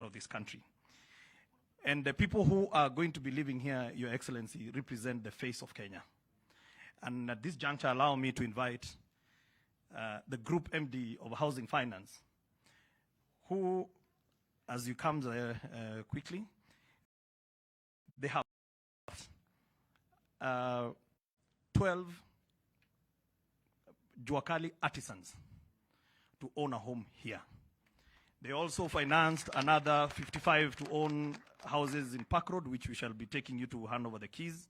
of this country. And the people who are going to be living here, Your Excellency, represent the face of Kenya. And at this juncture, allow me to invite the Group MD of Housing Finance, who, as you come quickly, they have 12 Juakali artisans to own a home here. They also financed another 55 to own houses in Park Road, which we shall be taking you to hand over the keys.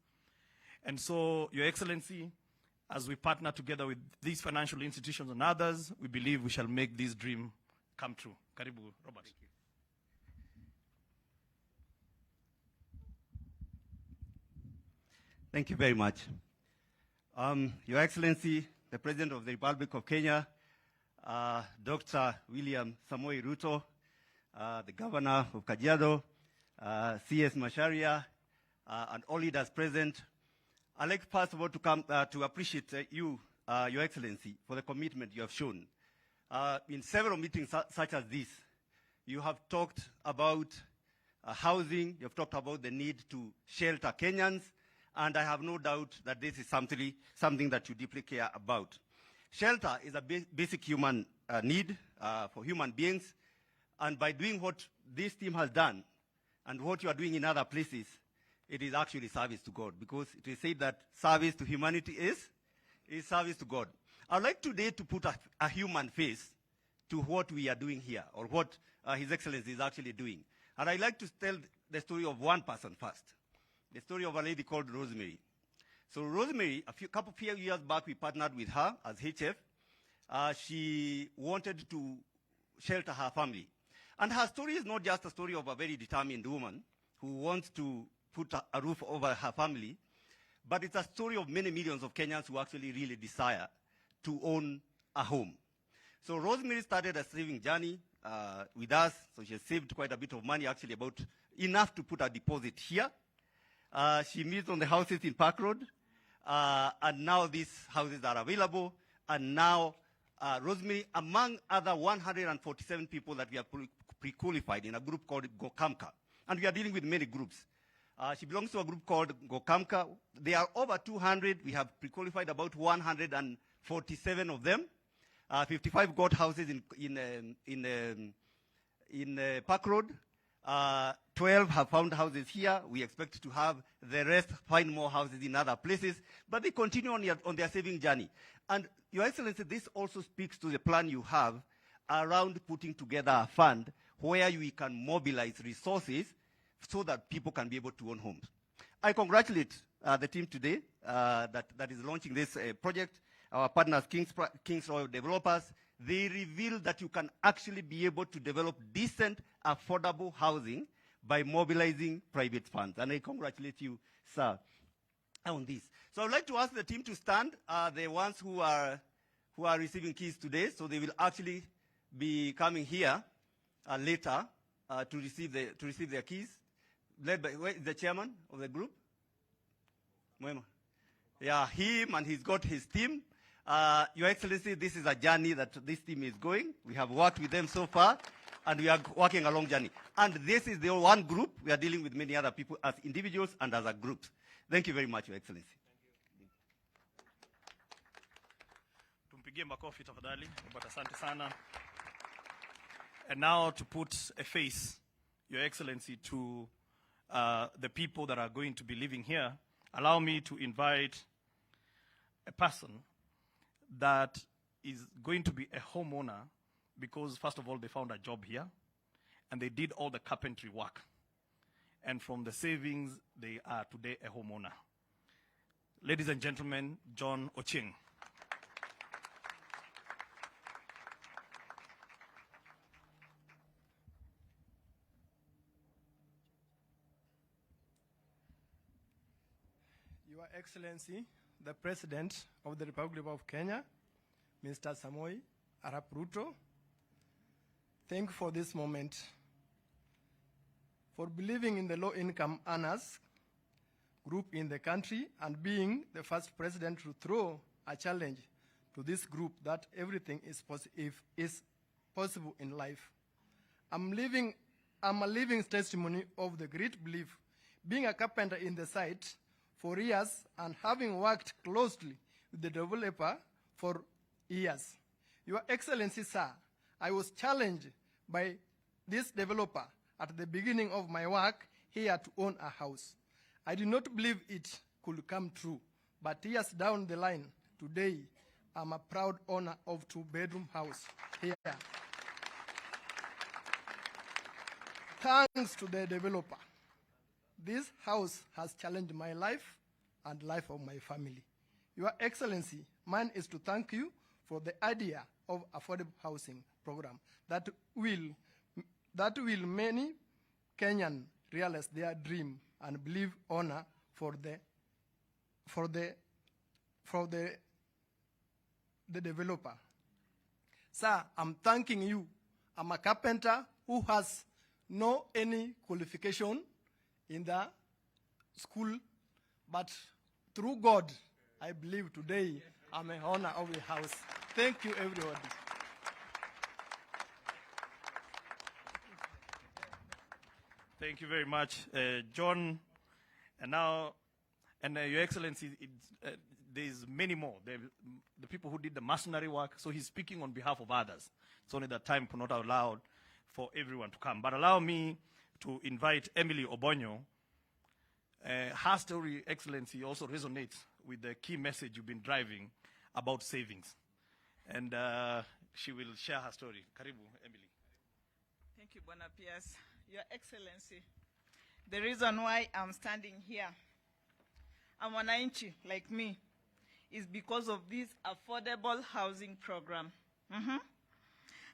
And so, Your Excellency, as we partner together with these financial institutions and others, we believe we shall make this dream come true. Karibu, Robert. Thank you. Thank you very much. Your Excellency, the President of the Republic of Kenya, Dr. William Ruto, the Governor of Kajiado, CS Macharia, and all leaders present. I'd like first of all to come to appreciate you, Your Excellency, for the commitment you have shown. In several meetings such as this, you have talked about housing, you have talked about the need to shelter Kenyans, and I have no doubt that this is something that you deeply care about. Shelter is a basic human need for human beings, and by doing what this team has done and what you are doing in other places, it is actually service to God, because it is said that service to humanity is service to God. I'd like today to put a human face to what we are doing here, or what His Excellency is actually doing. And I'd like to tell the story of one person first, the story of a lady called Rosemary. So Rosemary, a few years back, we partnered with her as HF. She wanted to shelter her family. And her story is not just a story of a very determined woman who wants to put a roof over her family, but it's a story of many millions of Kenyans who actually really desire to own a home. So Rosemary started a saving journey with us. So she has saved quite a bit of money, actually about enough to put a deposit here. She meets on the houses in Park Road, and now these houses are available. And now Rosemary, among other 147 people that we have pre-qualified in a group called Gokamka, and we are dealing with many groups. She belongs to a group called Gokamka. They are over 200. We have pre-qualified about 147 of them. 55 got houses in Park Road. 12 have found houses here. We expect to have the rest find more houses in other places. But they continue on their saving journey. And Your Excellency, this also speaks to the plan you have around putting together a fund where we can mobilize resources so that people can be able to own homes. I congratulate the team today that is launching this project. Our partners, Kings Royal Developers, they reveal that you can actually be able to develop decent, affordable housing by mobilizing private funds. And I congratulate you, sir, on this. So I would like to ask the team to stand, the ones who are receiving keys today. So they will actually be coming here later to receive their keys. Led by the chairman of the group? Yeah, him, and he's got his team. Your Excellency, this is a journey that this team is going. We have worked with them so far, and we are working a long journey. And this is the one group. We are dealing with many other people as individuals and as a group. Thank you very much, Your Excellency. Tumpigie makofi tafadhali. Asante sana. And now to put a face, Your Excellency, to the people that are going to be living here, allow me to invite a person that is going to be a homeowner because, first of all, they found a job here and they did all the carpentry work. And from the savings, they are today a homeowner. Ladies and gentlemen, John Ocheng. Your Excellency, the President of the Republic of Kenya, Mr. Samoei Arap Ruto, thank you for this moment, for believing in the low-income earners group in the country and being the first president to throw a challenge to this group that everything is possible in life. I'm living I'm a living testimony of the great belief. Being a carpenter in the site for years and having worked closely with the developer for years. Your Excellency, sir, I was challenged by this developer at the beginning of my work here to own a house. I did not believe it could come true, but years down the line, today, I'm a proud owner of 2-bedroom house here. Thanks to the developer, this house has challenged my life and life of my family. Your Excellency, mine is to thank you for the idea of affordable housing program that will many Kenyan realize their dream and believe honor for the developer. Sir, I'm thanking you. I'm a carpenter who has no any qualification in the school, but through God, I believe today I'm an owner of the house. Thank you, everybody. Thank you very much, John. And now, Your Excellency, there's many more. The people who did the mercenary work, so he's speaking on behalf of others. It's only that time could not allow for everyone to come. But allow me to invite Emily Obonyo. Her story, Excellency, also resonates with the key message you've been driving about savings. And she will share her story. Karibu, Emily. Thank you, Bwana Piers. Your Excellency, the reason why I'm standing here, I'm wananchi like me, is because of this affordable housing program.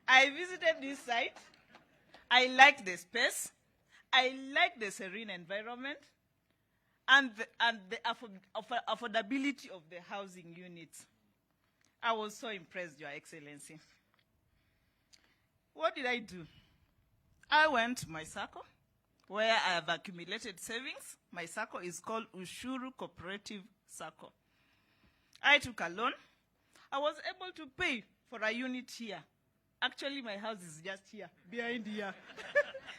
I visited this site. I like the space. I like the serene environment and the affordability of the housing units. I was so impressed, Your Excellency. What did I do? I went to my SACCO, where I have accumulated savings. My SACCO is called Ushuru Cooperative SACCO. I took a loan. I was able to pay for a unit here. Actually, my house is just here, behind here.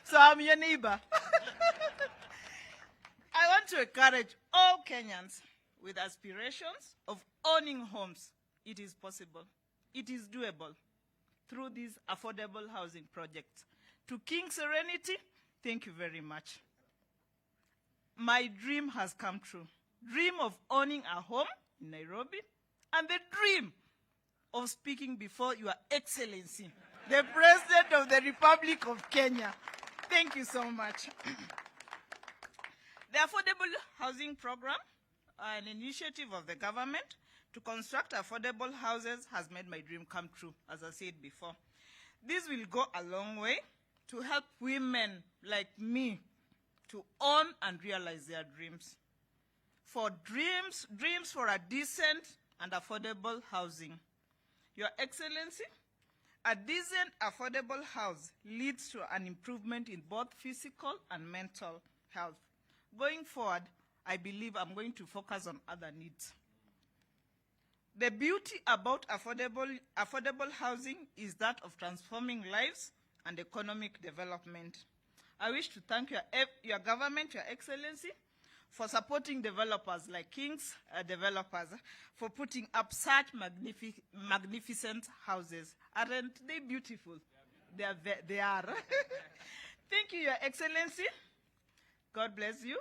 So I'm your neighbor. I want to encourage all Kenyans with aspirations of owning homes. It is possible. It is doable through these affordable housing projects. To King Serenity, thank you very much. My dream has come true. Dream of owning a home in Nairobi, and the dream of speaking before Your Excellency, the President of the Republic of Kenya. Thank you so much. The Affordable Housing Program, an initiative of the government to construct affordable houses, has made my dream come true, as I said before. This will go a long way to help women like me to own and realize their dreams. For dreams for a decent and affordable housing. Your Excellency, a decent, affordable house leads to an improvement in both physical and mental health. Going forward, I believe I'm going to focus on other needs. The beauty about affordable housing is that of transforming lives and economic development. I wish to thank your government, Your Excellency, for supporting developers like King's developers, for putting up such magnificent houses. Aren't they beautiful? They are. Thank you, Your Excellency. God bless you,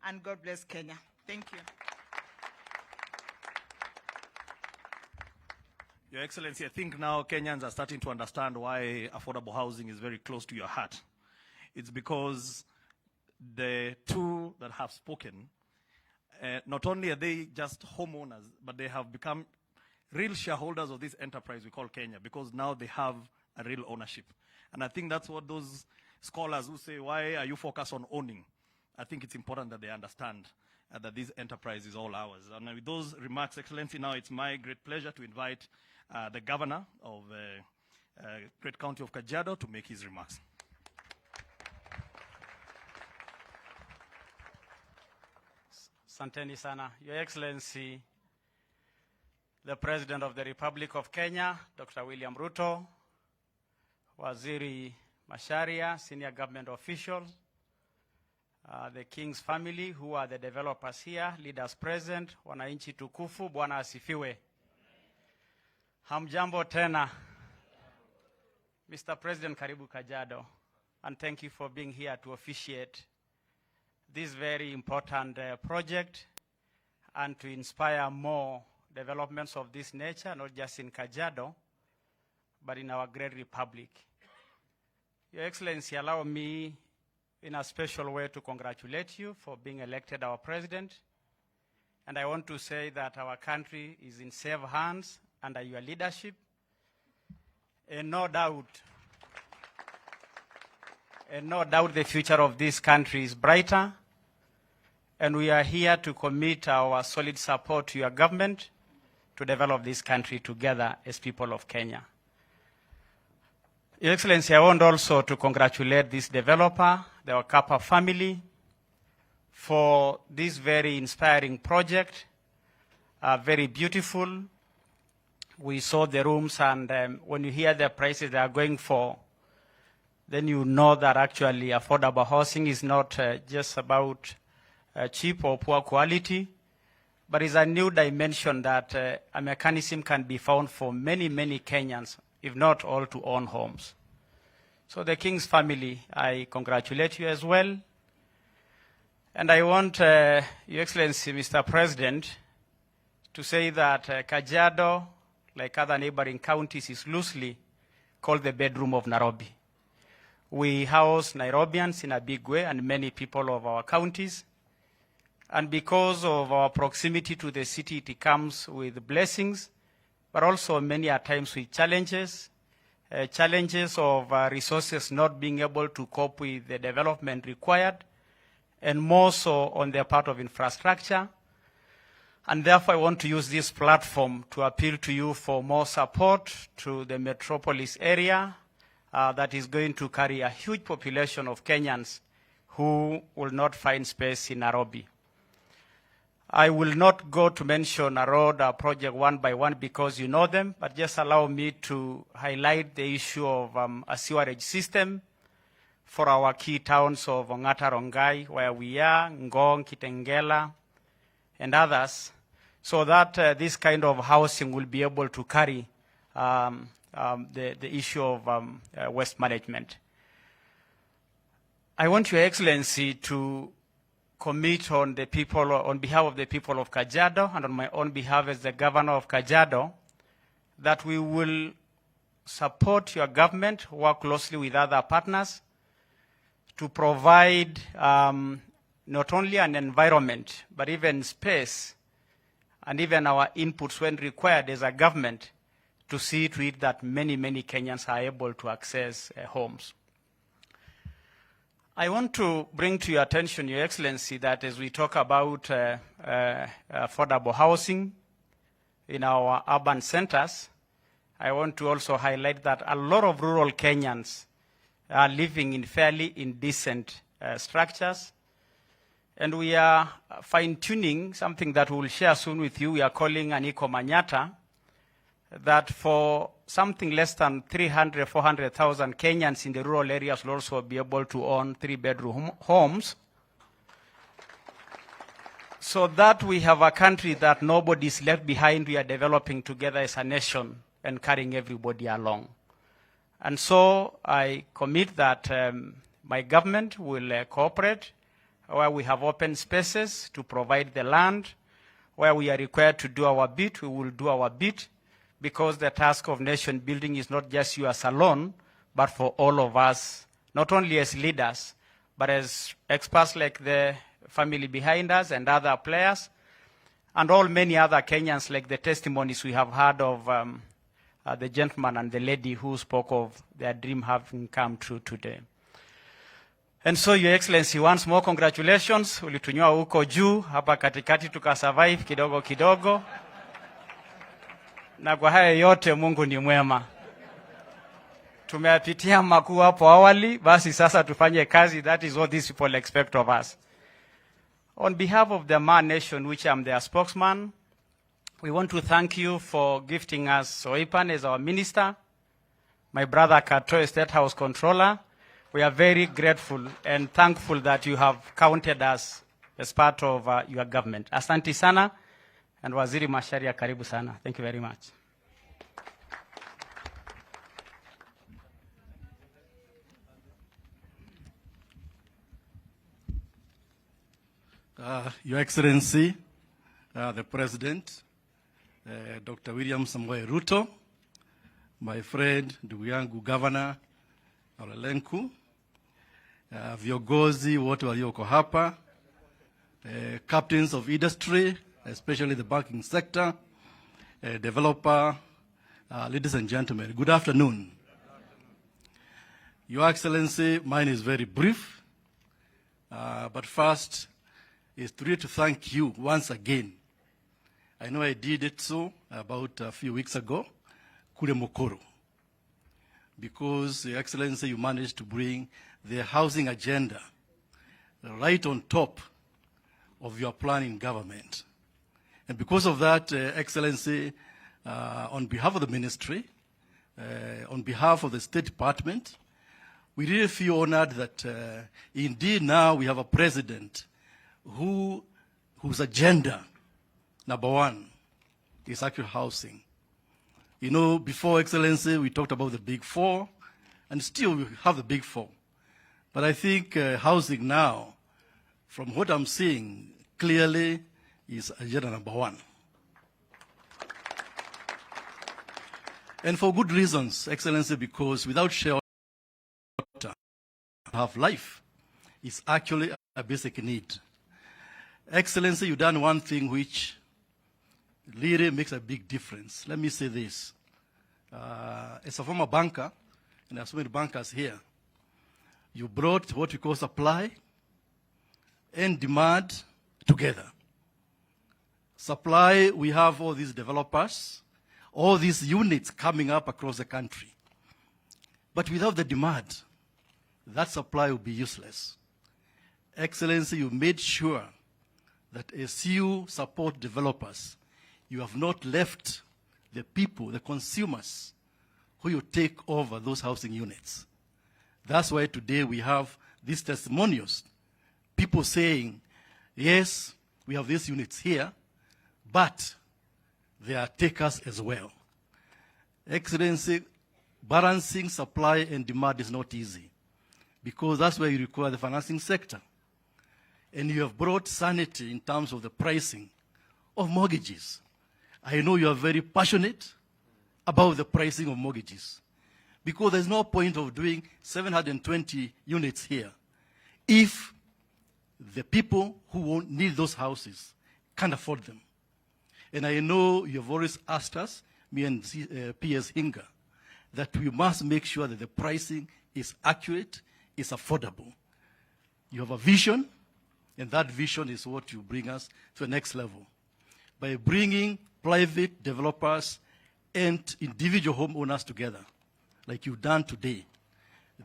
and God bless Kenya. Thank you. Your Excellency, I think now Kenyans are starting to understand why affordable housing is very close to your heart. It's because the two that have spoken, not only are they just homeowners, but they have become real shareholders of this enterprise we call Kenya, because now they have a real ownership. And I think that's what those scholars who say, why are you focused on owning? I think it's important that they understand that this enterprise is all ours. And with those remarks, Excellency, now it's my great pleasure to invite the governor of Great County of Kajiado to make his remarks. Asanteni sana. Your Excellency, the President of the Republic of Kenya, Dr. William Ruto, Waziri Masharia, senior government officials, the King's family, who are the developers here, leaders present, wananchi tukufu, Bwana asifiwe. Hamjambo tena. Mr. President, karibu Kajiado, and thank you for being here to officiate this very important project and to inspire more developments of this nature, not just in Kajiado, but in our great republic. Your Excellency, allow me in a special way to congratulate you for being elected our president. And I want to say that our country is in safe hands under your leadership. And no doubt the future of this country is brighter. And we are here to commit our solid support to your government to develop this country together as people of Kenya. Your Excellency, I want also to congratulate this developer, the Wakapa family, for this very inspiring project, very beautiful. We saw the rooms, and when you hear the prices they are going for, then you know that actually affordable housing is not just about cheap or poor quality, but is a new dimension that a mechanism can be found for many, many Kenyans, if not all, to own homes. So the King's family, I congratulate you as well. And I want, Your Excellency, Mr. President, to say that Kajiado, like other neighboring counties, is loosely called the bedroom of Nairobi. We house Nairobians in a big way and many people of our counties. And because of our proximity to the city, it comes with blessings, but also many at times with challenges. Challenges of resources not being able to cope with the development required, and more so on the part of infrastructure. And therefore, I want to use this platform to appeal to you for more support to the metropolis area that is going to carry a huge population of Kenyans who will not find space in Nairobi. I will not go to mention a road project one by one because you know them, but just allow me to highlight the issue of a sewerage system for our key towns of Ongata Rongai, where we are, Ngong, Kitengela, and others, so that this kind of housing will be able to carry the issue of waste management. I want Your Excellency to commit on the people, on behalf of the people of Kajiado and on my own behalf as the governor of Kajiado, that we will support your government, work closely with other partners to provide not only an environment, but even space and even our inputs when required as a government to see to it that many, many Kenyans are able to access homes. I want to bring to your attention, Your Excellency, that as we talk about affordable housing in our urban centers, I want to also highlight that a lot of rural Kenyans are living in fairly indecent structures. And we are fine-tuning something that we will share soon with you. We are calling an eco-manyata, that for something less than 300,000, 400,000 Kenyans in the rural areas will also be able to own 3-bedroom homes, so that we have a country that nobody is left behind. We are developing together as a nation and carrying everybody along. And so I commit that my government will cooperate where we have open spaces to provide the land. Where we are required to do our bit, we will do our bit, because the task of nation building is not just yours alone, but for all of us, not only as leaders, but as experts like the family behind us and other players, and all many other Kenyans, like the testimonies we have heard of the gentleman and the lady who spoke of their dream having come true today. And so, Your Excellency, once more congratulations. Ulitunyua huko juu, hapa katikati tukasurvive kidogo kidogo. Na kwa haya yote Mungu ni mwema. Tumeyapitia makuu hapo awali, basi sasa tufanye kazi. That is what these people expect of us. On behalf of the Ma Nation, which I'm their spokesman, we want to thank you for gifting us Soipan as our minister, my brother Kato, State House Controller, We are very grateful and thankful that you have counted us as part of your government. Asante sana, and Waziri Macharia, karibu sana. Thank you very much. Your Excellency, the President, Dr. William Ruto, my friend, ndugu yangu Governor Olelenku, viongozi wote walioko hapa, captains of industry, especially the banking sector, developer, ladies and gentlemen, good afternoon. Your Excellency, mine is very brief, but first is to thank you once again. I know I did it so about a few weeks ago, Kule Mokoro, because, Your Excellency, you managed to bring the housing agenda right on top of your plan in government. And because of that, Excellency, on behalf of the ministry, on behalf of the State Department, we really feel honored that indeed now we have a president whose agenda, number one, is actual housing. You know, before, Excellency, we talked about the big four, and still we have the big four. But I think housing now, from what I'm seeing, clearly is agenda number one. And for good reasons, Excellency, because without shelter, have life is actually a basic need. Excellency, you've done one thing which really makes a big difference. Let me say this. As a former banker, and as many bankers here, you brought what we call supply and demand together. Supply, we have all these developers, all these units coming up across the country. But without the demand, that supply will be useless. Excellency, you made sure that as you support developers, you have not left the people, the consumers, who you take over those housing units. That's why today we have these testimonials. People saying, yes, we have these units here, but they are takers as well. Excellency, balancing supply and demand is not easy, because that's where you require the financing sector. And you have brought sanity in terms of the pricing of mortgages. I know you are very passionate about the pricing of mortgages, because there's no point of doing 720 units here if the people who won't need those houses can't afford them. And I know you have always asked us, me and PS Hinga, that we must make sure that the pricing is accurate, is affordable. You have a vision, and that vision is what you bring us to the next level. By bringing private developers and individual homeowners together, like you've done today,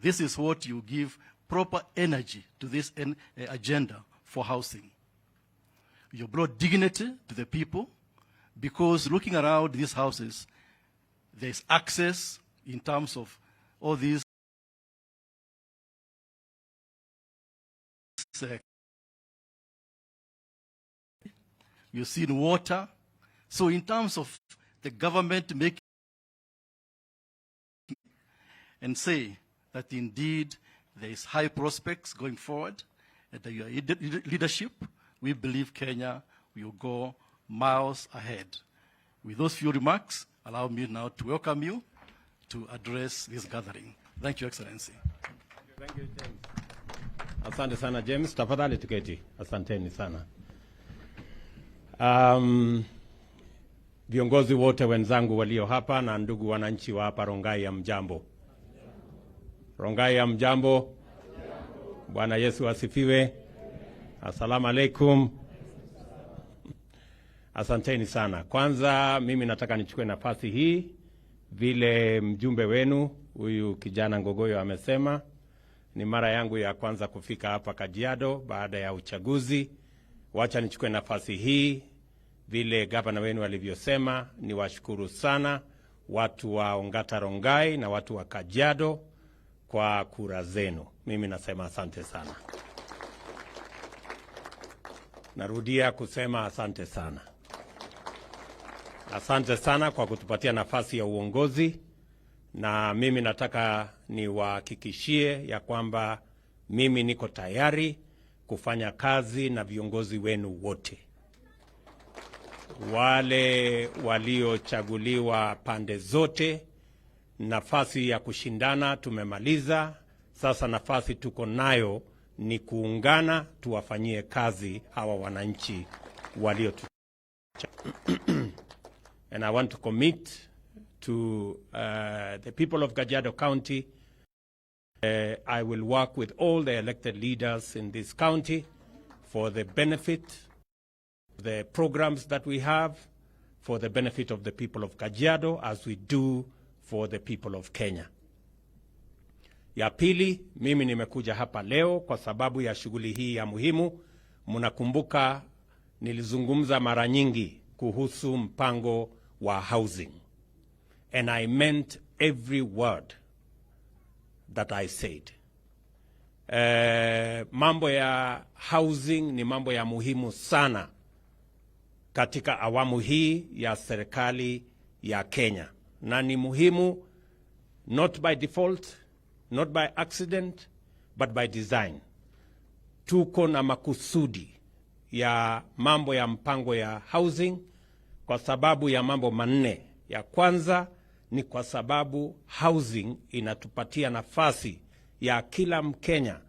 this is what you give proper energy to this agenda for housing. You brought dignity to the people, because looking around these houses, there's access in terms of all these you've seen water. So in terms of the government making and say that indeed there is high prospects going forward, and that your leadership, we believe Kenya will go miles ahead. With those few remarks, allow me now to welcome you to address this gathering. Thank you, Excellency. Thank you, James. Asante sana, James. Tafadhali tuketi. Asanteni sana. Viongozi wote wenzangu walio hapa na ndugu wananchi wa hapa Rongai, ya mjambo. Rongai, ya mjambo. Bwana Yesu asifiwe. Assalamu alaikum. Asanteni sana. Kwanza mimi nataka nichukue nafasi hii, vile mjumbe wenu huyu kijana Ngogoyo amesema, ni mara yangu ya kwanza kufika hapa Kajiado baada ya uchaguzi. Wacha nichukue nafasi hii, vile gavana wenu alivyosema, ni washukuru sana watu wa Ongata Rongai na watu wa Kajiado kwa kura zenu. mimi nasema asante sana. Narudia kusema asante sana. Asante sana kwa kutupatia nafasi ya uongozi, na mimi nataka niwahakikishie ya kwamba mimi niko tayari kufanya kazi na viongozi wenu wote. Wale waliochaguliwa pande zote, nafasi ya kushindana tumemaliza. Sasa nafasi tuko nayo ni kuungana, tuwafanyie kazi hawa wananchi walio And I want to commit to the people of Kajiado County. I will work with all the elected leaders in this county for the benefit of the programs that we have, for the benefit of the people of Kajiado, as we do for the people of Kenya. Ya pili, mimi nimekuja hapa leo kwa sababu ya shughuli hii ya muhimu. Mnakumbuka nilizungumza mara nyingi kuhusu mpango wa housing. And I meant every word that I said. Mambo ya housing ni mambo ya muhimu sana katika awamu hii ya serikali ya Kenya. Na ni muhimu not by default, not by accident, but by design. Tuko na makusudi ya mambo ya mpango ya housing kwa sababu ya mambo manne. Ya kwanza ni kwa sababu housing inatupatia nafasi ya kila Mkenya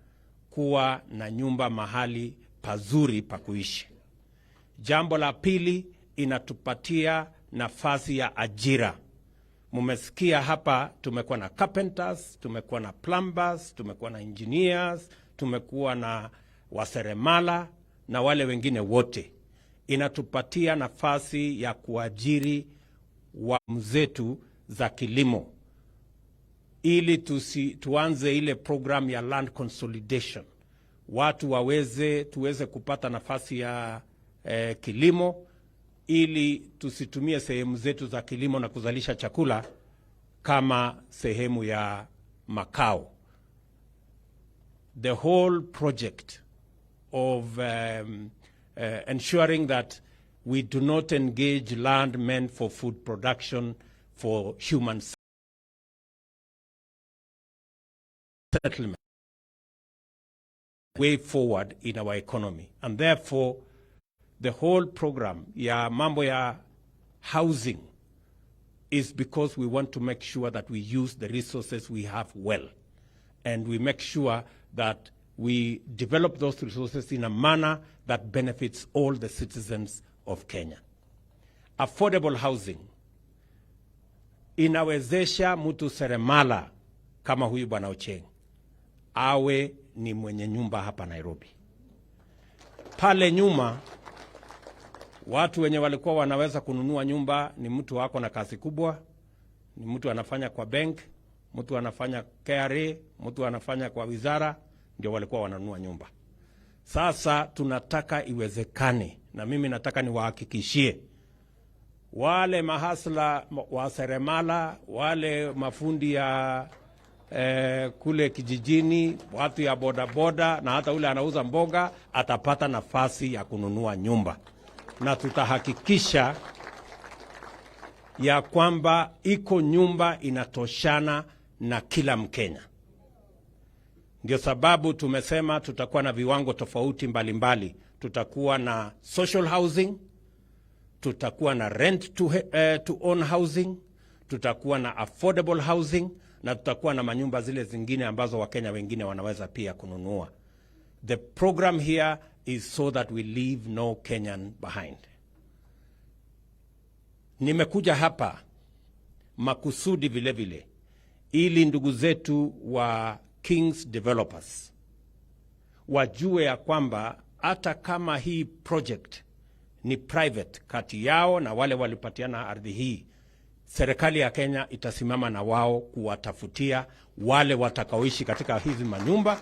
kuwa na nyumba mahali pazuri pa kuishi. Jambo la pili, inatupatia nafasi ya ajira. Mumesikia hapa tumekuwa na carpenters, tumekuwa na plumbers, tumekuwa na engineers, tumekuwa na waseremala na wale wengine wote. Inatupatia nafasi ya kuajiri wamzetu za kilimo ili tuanze ile program ya land consolidation. Watu tuweze kupata nafasi ya kilimo ili tusitumie sehemu zetu za kilimo na kuzalisha chakula kama sehemu ya makao. The whole project of ensuring that we do not engage land meant for food production for human settlement way forward in our economy. And therefore, the whole program, ya mambo ya housing, is because we want to make sure that we use the resources we have well. And we make sure that we develop those resources in a manner that benefits all the citizens of Kenya. Affordable housing inawezesha mtu seremala kama huyu Bwana Ocheng awe ni mwenye nyumba hapa Nairobi. Pale nyuma watu wenye walikuwa wanaweza kununua nyumba ni mtu wako na kazi kubwa, ni mtu anafanya kwa bank, mtu anafanya KRA, mtu anafanya kwa wizara, ndio walikuwa wananunua nyumba. Sasa tunataka iwezekane, na mimi nataka niwahakikishie wale mahasla wa seremala, wale mafundi ya kule kijijini, watu ya bodaboda, na hata ule anauza mboga atapata nafasi ya kununua nyumba. Na tutahakikisha ya kwamba iko nyumba inatoshana na kila Mkenya. Ndio sababu tumesema tutakuwa na viwango tofauti mbalimbali. Tutakuwa na social housing, tutakuwa na rent to own housing, tutakuwa na affordable housing, na tutakuwa na manyumba zile zingine ambazo Wakenya wengine wanaweza pia kununua. The program here is so that we leave no Kenyan behind. Nimekuja hapa makusudi vile vile ili ndugu zetu wa Kings Developers wajue ya kwamba hata kama hii project ni private kati yao na wale walipatiana ardhi hii, serikali ya Kenya itasimama na wao kuwatafutia wale watakaoishi katika hizi manyumba,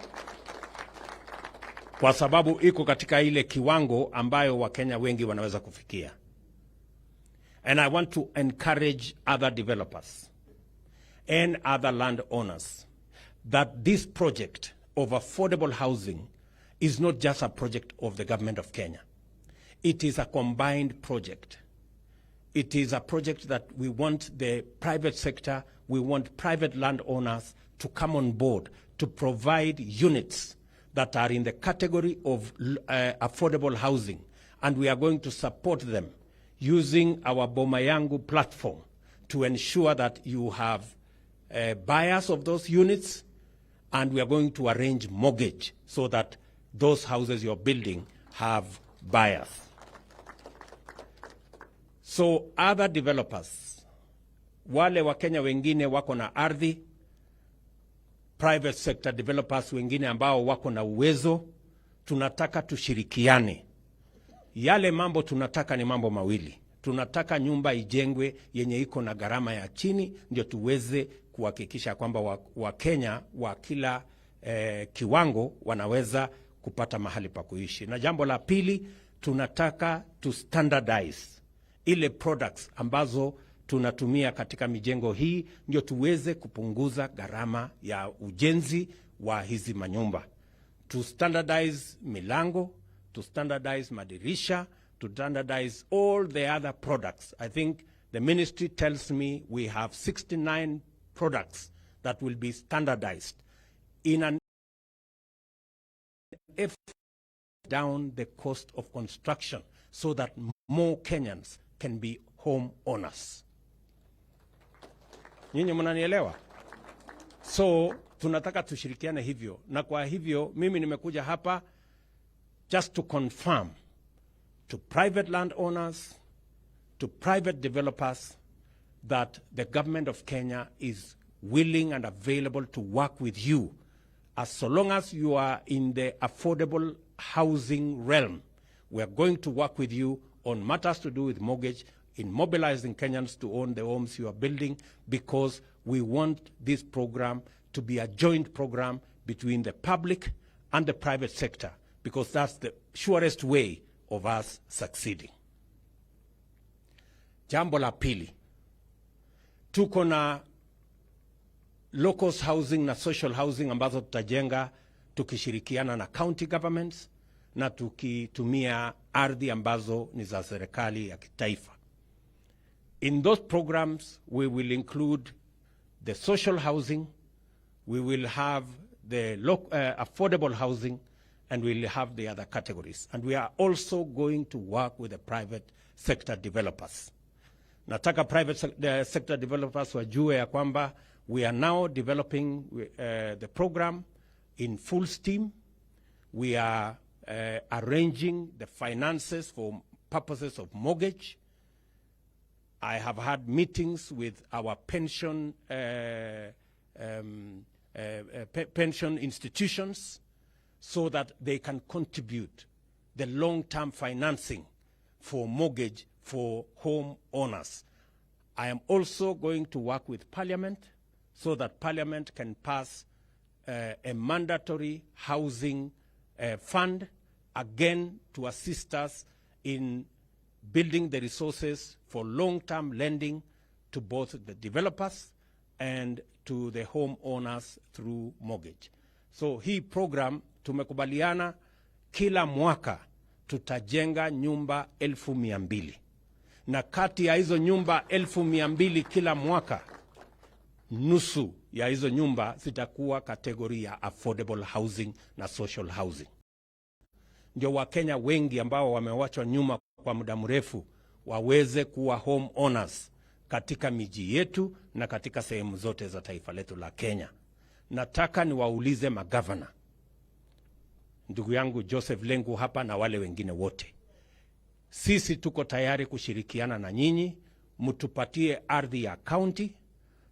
kwa sababu iko katika ile kiwango ambayo Wakenya wengi wanaweza kufikia. And I want to encourage other developers and other landowners that this project of affordable housing is not just a project of the government of Kenya. It is a combined project. It is a project that we want the private sector, we want private landowners to come on board to provide units that are in the category of affordable housing. And we are going to support them using our Boma Yangu platform to ensure that you have buyers of those units, and we are going to arrange mortgage so that those houses you're building have buyers. So other developers, wale Wakenya wengine wako na ardhi, private sector developers wengine ambao wako na uwezo, tunataka tushirikiane. Yale mambo tunataka ni mambo mawili. Tunataka nyumba ijengwe yenye iko na gharama ya chini, ndio tuweze kuhakikisha kwamba Wakenya wa kila kiwango wanaweza kupata mahali pa kuishi. Na jambo la pili, tunataka to standardize ile products ambazo tunatumia katika mijengo hii, ndio tuweze kupunguza gharama ya ujenzi wa hizi manyumba. To standardize milango, to standardize madirisha, to standardize all the other products. I think the ministry tells me we have 69 products that will be standardized in an effort down the cost of construction so that more Kenyans can be home owners. Nyinyi mnanielewa? So tunataka tushirikiane hivyo, na kwa hivyo mimi nimekuja hapa just to confirm to private landowners, to private developers, that the government of Kenya is willing and available to work with you as so long as you are in the affordable housing realm. We are going to work with you on matters to do with mortgage, in mobilizing Kenyans to own the homes you are building, because we want this program to be a joint program between the public and the private sector, because that's the surest way of us succeeding. Jambo la pili, tuko na locals housing na social housing ambazo tutajenga tukishirikiana na county governments na tukitumia ardhi ambazo ni za serikali ya kitaifa. In those programs, we will include the social housing, we will have the affordable housing, and we will have the other categories. And we are also going to work with the private sector developers. Nataka private sector developers wajue ya kwamba we are now developing the program in full steam. We are arranging the finances for purposes of mortgage. I have had meetings with our pension institutions so that they can contribute the long-term financing for mortgage for home owners. I am also going to work with Parliament so that Parliament can pass a mandatory housing fund, again to assist us in building the resources for long-term lending to both the developers and to the homeowners through mortgage. So hii program tumekubaliana kila mwaka tutajenga nyumba 200,000. Na kati ya hizo nyumba 200,000 kila mwaka, nusu ya hizo nyumba zitakuwa kategori ya affordable housing na social housing. Ndio Wakenya wengi ambao wamewachwa nyuma kwa muda mrefu waweze kuwa home owners katika miji yetu na katika sehemu zote za taifa letu la Kenya. Nataka niwaulize magavana, ndugu yangu Joseph Lengu hapa na wale wengine wote, sisi tuko tayari kushirikiana na nyinyi, mtupatie ardhi ya county,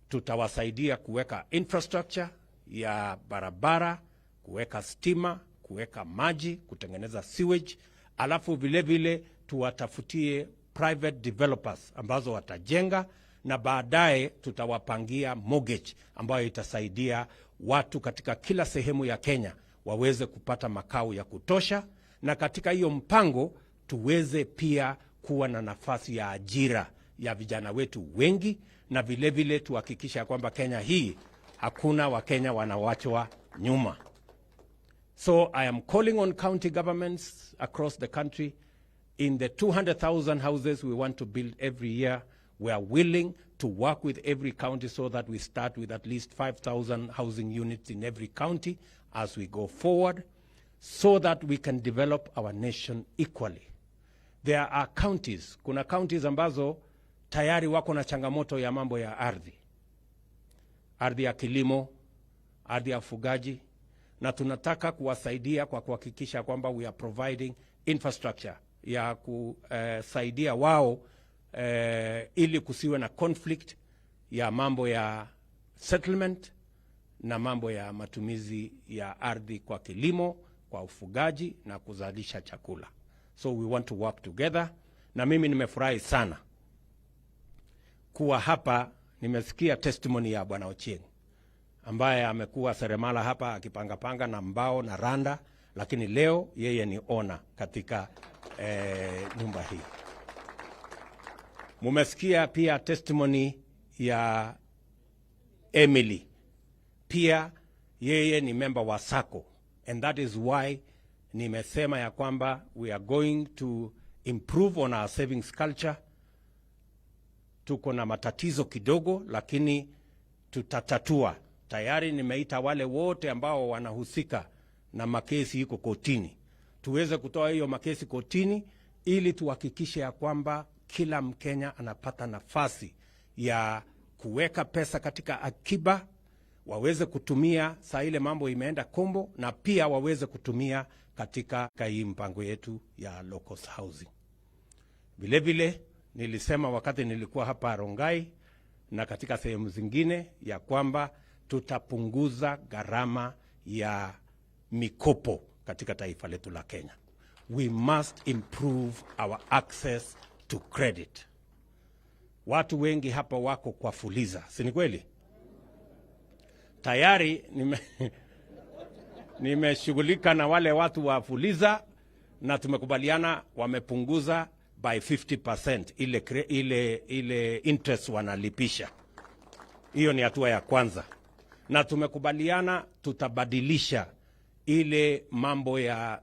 tutawasaidia kuweka infrastructure ya barabara, kuweka stima, kuweka maji, kutengeneza sewage, alafu vile vile tuwatafutie private developers ambazo watajenga, na baadaye tutawapangia mortgage ambayo itasaidia watu katika kila sehemu ya Kenya waweze kupata makao ya kutosha, na katika hiyo mpango tuweze pia kuwa na nafasi ya ajira ya vijana wetu wengi, na vile vile tuhakikisha kwamba Kenya hii hakuna Wakenya wanawachwa nyuma. So I am calling on county governments across the country. In the 200,000 houses we want to build every year, we are willing to work with every county so that we start with at least 5,000 housing units in every county as we go forward, so that we can develop our nation equally. There are counties, kuna counties ambazo tayari wako na changamoto ya mambo ya ardhi. Ardhi ya kilimo, ardhi ya ufugaji, na tunataka kuwasaidia kwa kuhakikisha kwamba we are providing infrastructure ya kusaidia wao ili kusiwe na conflict ya mambo ya settlement na mambo ya matumizi ya ardhi kwa kilimo, kwa ufugaji na kuzalisha chakula. So we want to work together. Na mimi nimefurahi sana kuwa hapa. Nimesikia testimony ya Bwana Ochieng ambaye amekuwa seremala hapa akipanga na mbao na randa, lakini leo yeye ni owner katika nyumba hii. Mumesikia pia testimony ya Emily, pia yeye ni member wa SACCO, and that is why nimesema ya kwamba we are going to improve on our savings culture. Tuko na matatizo kidogo, lakini tutatatua. Tayari nimeita wale wote ambao wanahusika na makesi iko kotini, tuweze kutoa hiyo makesi kotini ili tuhakikishe ya kwamba kila Mkenya anapata nafasi ya kuweka pesa katika akiba, waweze kutumia saa ile mambo imeenda kombo, na pia waweze kutumia katika hii mpango yetu ya local housing. Vile vile nilisema wakati nilikuwa hapa Rongai na katika sehemu zingine ya kwamba tutapunguza gharama ya mikopo katika taifa letu la Kenya. We must improve our access to credit. Watu wengi hapa wako kwa fuliza, si ni kweli? Tayari nimeshughulika na wale watu wa fuliza na tumekubaliana wamepunguza by 50% ile interest wanalipisha. Hiyo ni hatua ya kwanza. Na tumekubaliana tutabadilisha ile mambo ya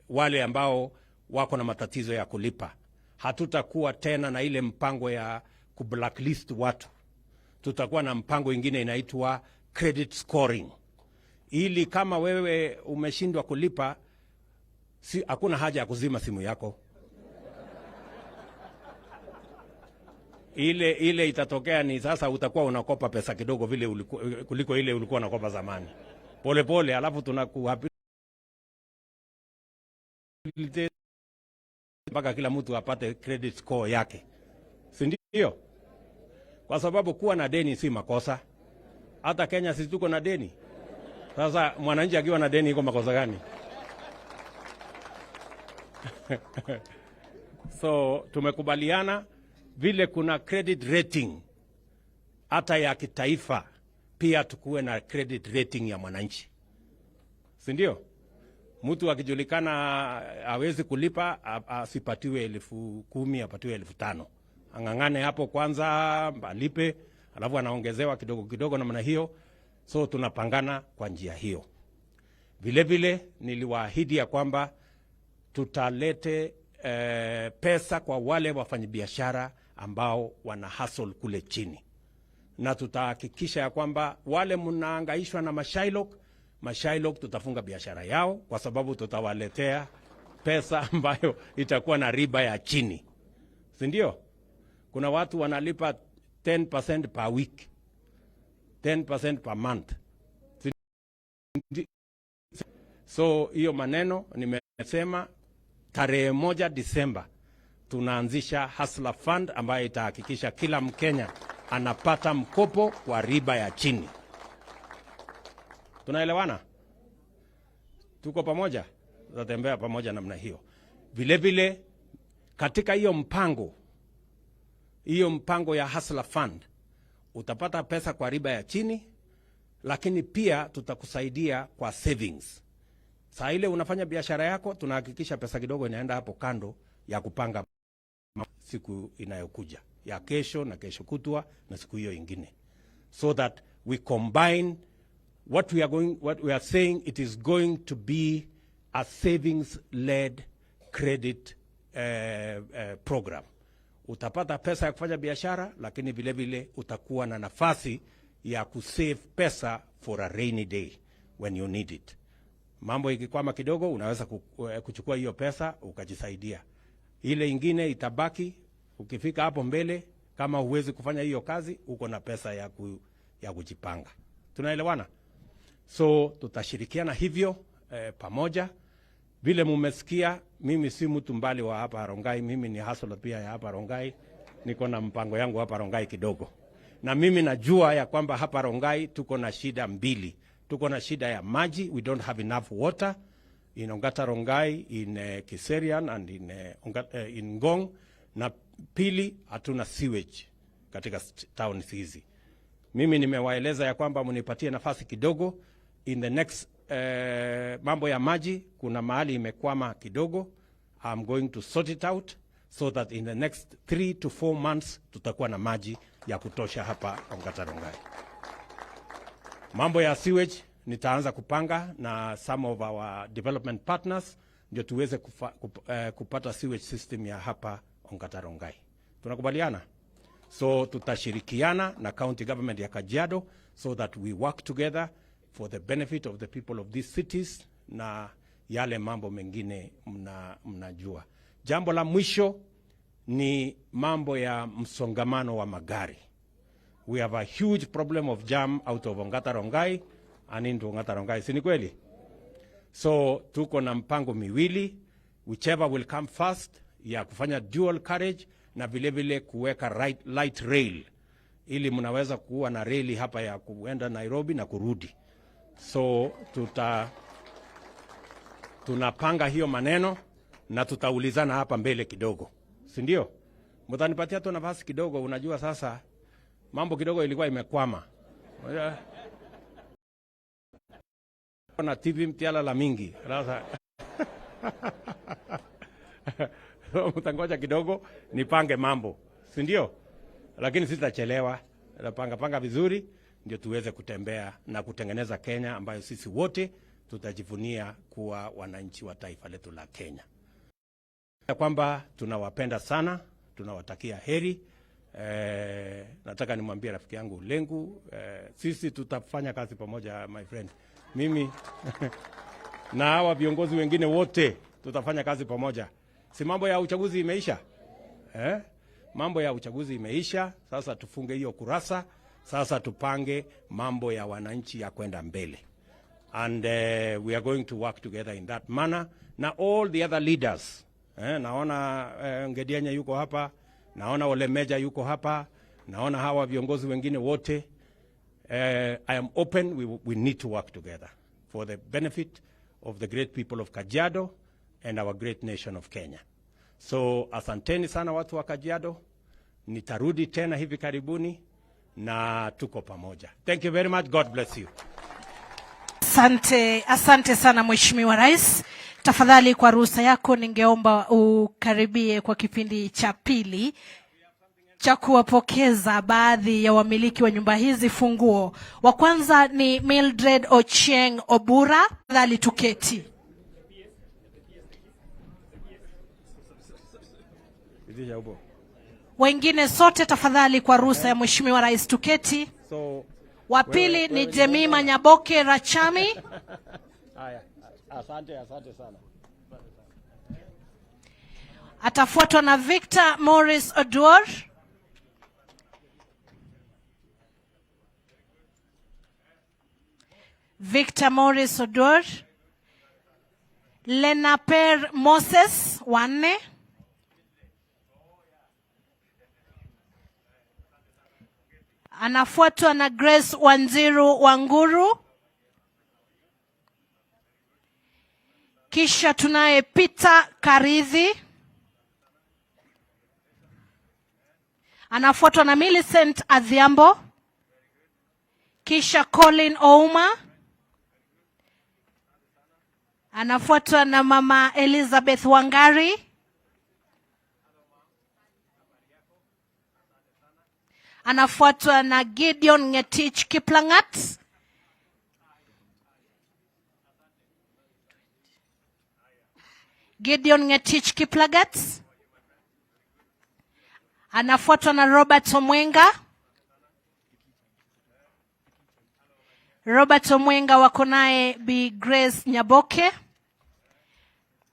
wale ambao wako na matatizo ya kulipa. Hatutakuwa tena na ile mpango ya kublacklist watu. Tutakuwa na mpango ingine inaitwa credit scoring, ili kama wewe umeshindwa kulipa, hakuna haja ya kuzima simu yako. Ile itatokea ni sasa utakuwa unakopa pesa kidogo vile kuliko ile ulikuwa unakopa zamani. Pole pole, alafu tunakuhabilitate mpaka kila mtu apate credit score yake, si ndio? Kwa sababu kuwa na deni si makosa. Hata Kenya sisi tuko na deni. Sasa mwananchi akiwa na deni iko makosa gani? So tumekubaliana vile kuna credit rating hata ya kitaifa, pia tukuwe na credit rating ya mwananchi, si ndio? Mtu akijulikana hawezi kulipa, asipatiwe 10,000, apatiwe 5,000. Angangane hapo kwanza alipe, alafu anaongezewa kidogo kidogo namna hiyo. So tunapangana kwa njia hiyo. Vile vile niliwaahidi ya kwamba tutalete pesa kwa wale wafanyabiashara ambao wana hustle kule chini, na tutahakikisha ya kwamba wale mnaangaishwa na mashailok tutafunga biashara yao, kwa sababu tutawaletea pesa ambayo itakuwa na riba ya chini, si ndio? Kuna watu wanalipa 10% per week, 10% per month. So hiyo maneno nimesema tarehe 1 Disemba tunaanzisha Hustler Fund ambayo itahakikisha kila Mkenya anapata mkopo kwa riba ya chini. Tunaelewana? Tuko pamoja? Tutatembea pamoja namna hiyo. Vile vile katika hiyo mpango ya Hustler Fund utapata pesa kwa riba ya chini, lakini pia tutakusaidia kwa savings. Saa ile unafanya biashara yako, tunahakikisha pesa kidogo inaenda hapo kando ya kupanga siku inayokuja, ya kesho na kesho kutwa na siku hiyo ingine, so that we combine what we are saying, it is going to be a savings-led credit program. Utapata pesa ya kufanya biashara, lakini vile vile utakuwa na nafasi ya kusave pesa for a rainy day when you need it. Mambo ikikwama kidogo, unaweza kuchukua hiyo pesa ukajisaidia. Ile ingine itabaki, ukifika hapo mbele, kama huwezi kufanya hiyo kazi, uko na pesa ya kujipanga. Tunaelewana? So tutashirikiana hivyo pamoja. Vile mumesikia, mimi si mtu mbali wa hapa Rongai, mimi ni hustler pia ya hapa Rongai. Niko na mpango yangu hapa Rongai kidogo. Na mimi najua ya kwamba hapa Rongai tuko na shida mbili. Tuko na shida ya maji, we don't have enough water in Ongata Rongai, in Kiserian and in Ngong. Na pili, hatuna sewage katika town hizi. Mimi nimewaeleza ya kwamba munipatie nafasi kidogo in the next mambo ya maji, kuna mahali imekwama kidogo. I'm going to sort it out so that in the next 3 to 4 months tutakuwa na maji ya kutosha hapa Ongata Rongai. Mambo ya sewage nitaanza kupanga na some of our development partners ndio tuweze kupata sewage system ya hapa Ongata Rongai. Tunakubaliana? So tutashirikiana na county government ya Kajiado so that we work together for the benefit of the people of these cities na yale mambo mengine mnajua. Jambo la mwisho ni mambo ya msongamano wa magari. We have a huge problem of jam out of Ongata Rongai and into Ongata Rongai. Si ni kweli? So tuko na mpango miwili, whichever will come first, ya kufanya dual carriage na vile vile kuweka light rail ili mnaweza kuwa na reli hapa ya kuenda Nairobi na kurudi. So tunapanga hiyo maneno na tutaulizana hapa mbele kidogo. Si ndio? Mtanipatia tu nafasi kidogo, unajua sasa mambo kidogo ilikuwa imekwama. Na TV mtiala la mingi. Sasa mtangoja kidogo nipange mambo. Si ndio? Lakini sitachelewa. Napanga vizuri ndio tuweze kutembea na kutengeneza Kenya ambayo sisi wote tutajivunia kuwa wananchi wa taifa letu la Kenya. Kwamba tunawapenda sana, tunawatakia heri. Nataka nimwambie rafiki yangu Lengu, sisi tutafanya kazi pamoja my friend. Mimi na hawa viongozi wengine wote tutafanya kazi pamoja. Si mambo ya uchaguzi imeisha? Mambo ya uchaguzi imeisha, sasa tufunge hiyo kurasa, sasa tupange mambo ya wananchi ya kwenda mbele. And we are going to work together in that manner. Na all the other leaders, naona Ngedianya yuko hapa, naona Ole Meja yuko hapa, naona hawa viongozi wengine wote. I am open, we need to work together for the benefit of the great people of Kajiado and our great nation of Kenya. So asanteni sana watu wa Kajiado, nitarudi tena hivi karibuni na tuko pamoja. Thank you very much, God bless you. Asante sana Mheshimiwa Rais. Tafadhali kwa ruhusa yako ningeomba ukaribie kwa kipindi cha pili cha kuwapokeza baadhi ya wamiliki wa nyumba hizi funguo. Wa kwanza ni Mildred Ochieng Obura. Tafadhali tuketi. Wengine sote tafadhali kwa ruhusa ya Mheshimiwa Rais tuketi. Wa pili ni Jemima Nyaboke Rachami. Asante sana. Atafuatwa na Victor Morris Oduor. Victor Morris Oduor. Lenaper Moses wanne. Anafuatwa na Grace Wanjiru Wanguru. Kisha tunaye Peter Karidhi. Anafuatwa na Millicent Adhiambo. Kisha Colin Ouma. Anafuatwa na Mama Elizabeth Wangari. Anafuatwa na Gideon Ngetich Kiplangat. Gideon Ngetich Kiplagat. Anafuatwa na Robert Omwenga. Robert Omwenga wako naye Bi Grace Nyaboke.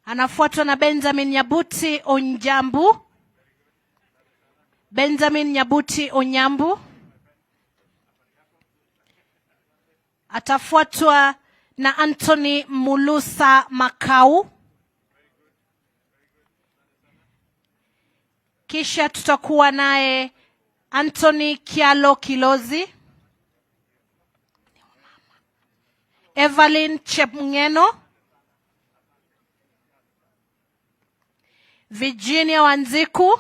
Anafuatwa na Benjamin Nyabuti Onyambu. Benjamin Nyabuti Onyambu. Atafuatwa na Anthony Mulusa Makau. Kisha tutakuwa naye Anthony Kialo Kilozi. Evelyn Chepngeno. Virginia Wanziku.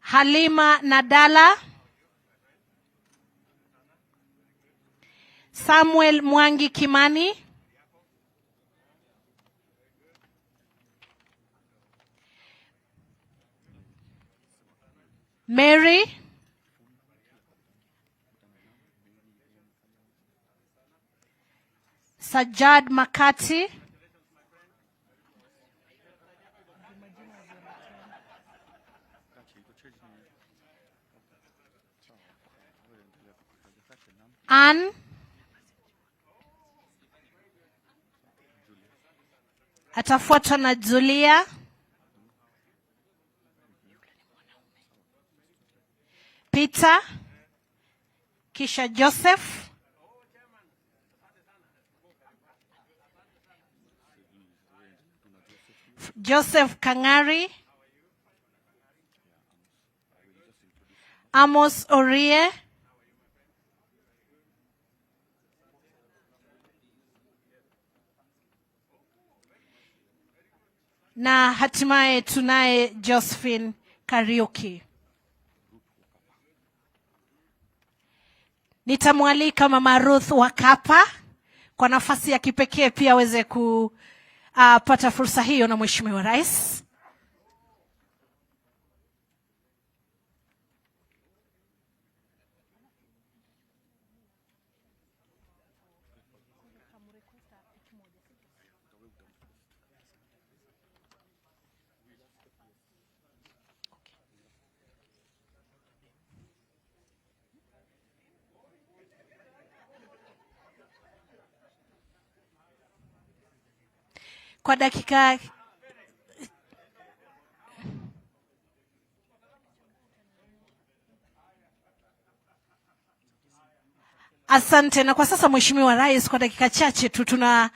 Halima Nadala. Samuel Mwangi Kimani. Mary. Sajad Makati. Ann. Atafuatwa na Julia. Peter. Kisha Joseph. Joseph Kangari. Amos Orie. Na hatimaye tunaye Josephine Kariuki. Nitamwalika Mama Ruth Wakapa kwa nafasi ya kipekee pia aweze kupata fursa hiyo na Mheshimiwa Rais. Kwa dakika asante. Na kwa sasa Mheshimiwa Rais, kwa dakika chache tu tuna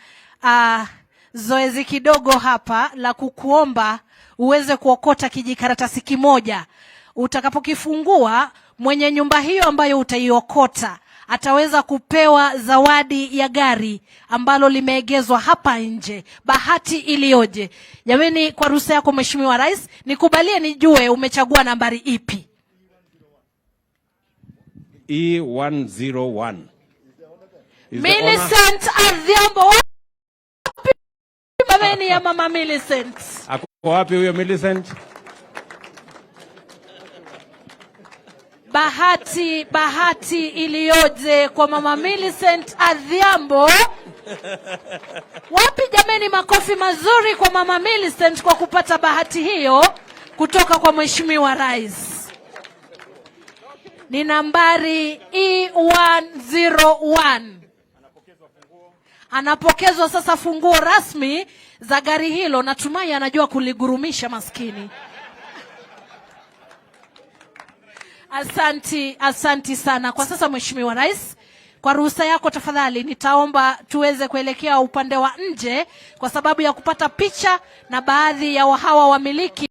zoezi kidogo hapa la kukuomba uweze kuokota kijikaratasi kimoja. Utakapokifungua, mwenye nyumba hiyo ambayo utaiokota ataweza kupewa zawadi ya gari ambalo limeegezwa hapa nje. Bahati iliyoje. Jamani, kwa ruhusa yako Mheshimiwa Rais, nikubalie nijue umechagua nambari ipi? E101. Millicent Adhiambo. Wapi ya Mama Millicent? Ako wapi huyo Millicent? Bahati iliyoje kwa Mama Millicent Adhiambo. Wapi jameni, makofi mazuri kwa Mama Millicent kwa kupata bahati hiyo kutoka kwa Mheshimiwa Rais. Ni nambari E101. Anapokezwa sasa funguo rasmi za gari hilo. Natumai anajua kuligurumisha maskini. Asanti sana. Kwa sasa Mheshimiwa Rais, kwa ruhusa yako tafadhali nitaomba tuweze kuelekea upande wa nje kwa sababu ya kupata picha na baadhi ya hawa wamiliki